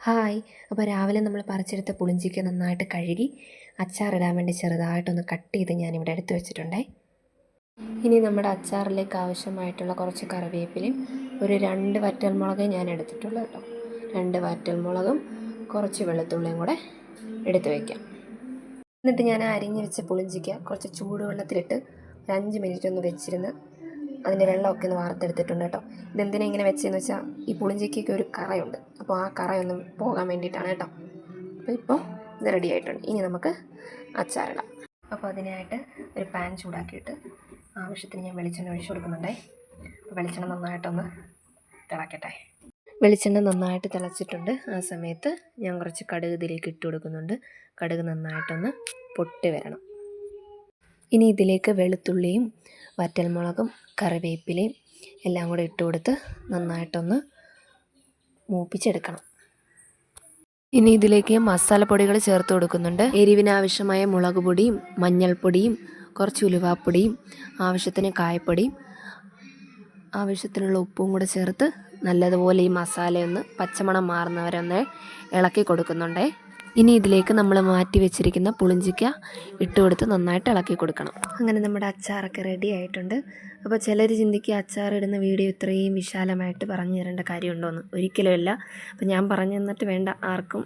Hi. അപ്പോൾ രാവിലെ നമ്മൾ പറിച്ചെടുത്ത പുളിഞ്ചിക്ക നന്നായിട്ട് കഴുകി അച്ചാറിടാൻ വേണ്ടി ചെറുതായിട്ടൊന്ന് കട്ട് ചെയ്ത് ഞാനിവിടെ എടുത്ത് വെച്ചിട്ടുണ്ടേ. ഇനി നമ്മുടെ അച്ചാറിലേക്ക് ആവശ്യമായിട്ടുള്ള കുറച്ച് കറിവേപ്പിലയും ഒരു 2 വറ്റൽമുളകേ ഞാൻ എടുത്തിട്ടുള്ളൂ കേട്ടോ. 2 വറ്റൽമുളകും കുറച്ച് വെളുത്തുള്ളിയും കൂടെ എടുത്ത് വയ്ക്കാം. എന്നിട്ട് ഞാൻ അരിഞ്ഞ് വെച്ച പുളിഞ്ചിക്ക കുറച്ച് ചൂടുവെള്ളത്തിലിട്ട് ഒരു 5 മിനിറ്റ് ഒന്ന് വെച്ചിരുന്ന് അതിൻ്റെ വെള്ളമൊക്കെ ഒന്ന് വാർത്തെടുത്തിട്ടുണ്ട് കേട്ടോ. ഇതെന്തിനാ ഇങ്ങനെ വെച്ചതെന്ന് വെച്ചാൽ ഈ പുളിഞ്ചിക്കൊക്കെ ഒരു കറയുണ്ട്, അപ്പോൾ ആ കറയൊന്നും പോകാൻ വേണ്ടിയിട്ടാണ് കേട്ടോ. അപ്പോൾ ഇപ്പോൾ ഇത് റെഡി ആയിട്ടുണ്ട്. ഇനി നമുക്ക് അച്ചാറിടാം. അപ്പോൾ അതിനായിട്ട് ഒരു പാൻ ചൂടാക്കിയിട്ട് ആവശ്യത്തിന് ഞാൻ വെളിച്ചെണ്ണ ഒഴിച്ചു കൊടുക്കുന്നുണ്ടേ. അപ്പോൾ വെളിച്ചെണ്ണ നന്നായിട്ടൊന്ന് തിളക്കട്ടെ. വെളിച്ചെണ്ണ നന്നായിട്ട് തിളച്ചിട്ടുണ്ട്. ആ സമയത്ത് ഞാൻ കുറച്ച് കടുക് ഇതിലേക്ക് ഇട്ട് കൊടുക്കുന്നുണ്ട്. കടുക് നന്നായിട്ടൊന്ന് പൊട്ടി വരണം. ഇനി ഇതിലേക്ക് വെളുത്തുള്ളിയും വറ്റൽമുളകും കറിവേപ്പിലയും എല്ലാം കൂടെ ഇട്ട് കൊടുത്ത് നന്നായിട്ടൊന്ന് മൂപ്പിച്ചെടുക്കണം. ഇനി ഇതിലേക്ക് മസാലപ്പൊടികൾ ചേർത്ത് കൊടുക്കുന്നുണ്ട്. എരിവിനാവശ്യമായ മുളക് പൊടിയും മഞ്ഞൾപ്പൊടിയും കുറച്ച് ഉലുവാപ്പൊടിയും ആവശ്യത്തിന് കായപ്പൊടിയും ആവശ്യത്തിനുള്ള ഉപ്പും കൂടെ ചേർത്ത് നല്ലതുപോലെ ഈ മസാലയൊന്ന് പച്ചമണം മാറുന്നവരൊന്ന് ഇളക്കി കൊടുക്കുന്നുണ്ടേ. ഇനി ഇതിലേക്ക് നമ്മൾ മാറ്റി വെച്ചിരിക്കുന്ന പുളിഞ്ചിക്ക ഇട്ട് കൊടുത്ത് നന്നായിട്ട് ഇളക്കി കൊടുക്കണം. അങ്ങനെ നമ്മുടെ അച്ചാറൊക്കെ റെഡി ആയിട്ടുണ്ട്. അപ്പോൾ ചിലർ ചിന്തിക്കുക അച്ചാറിടുന്ന വീഡിയോ ഇത്രയും വിശാലമായിട്ട് പറഞ്ഞു തരേണ്ട കാര്യമുണ്ടോയെന്ന്. ഒരിക്കലുമല്ല. അപ്പോൾ ഞാൻ പറഞ്ഞു തന്നിട്ട് വേണ്ട ആർക്കും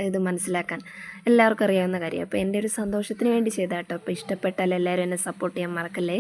ഇത് മനസ്സിലാക്കാൻ. എല്ലാവർക്കും അറിയാവുന്ന കാര്യം. അപ്പോൾ എൻ്റെ ഒരു സന്തോഷത്തിന് വേണ്ടി ചെയ്താൽ കേട്ടോ. അപ്പോൾ ഇഷ്ടപ്പെട്ടാൽ എല്ലാവരും എന്നെ സപ്പോർട്ട് ചെയ്യാൻ മറക്കല്ലേ.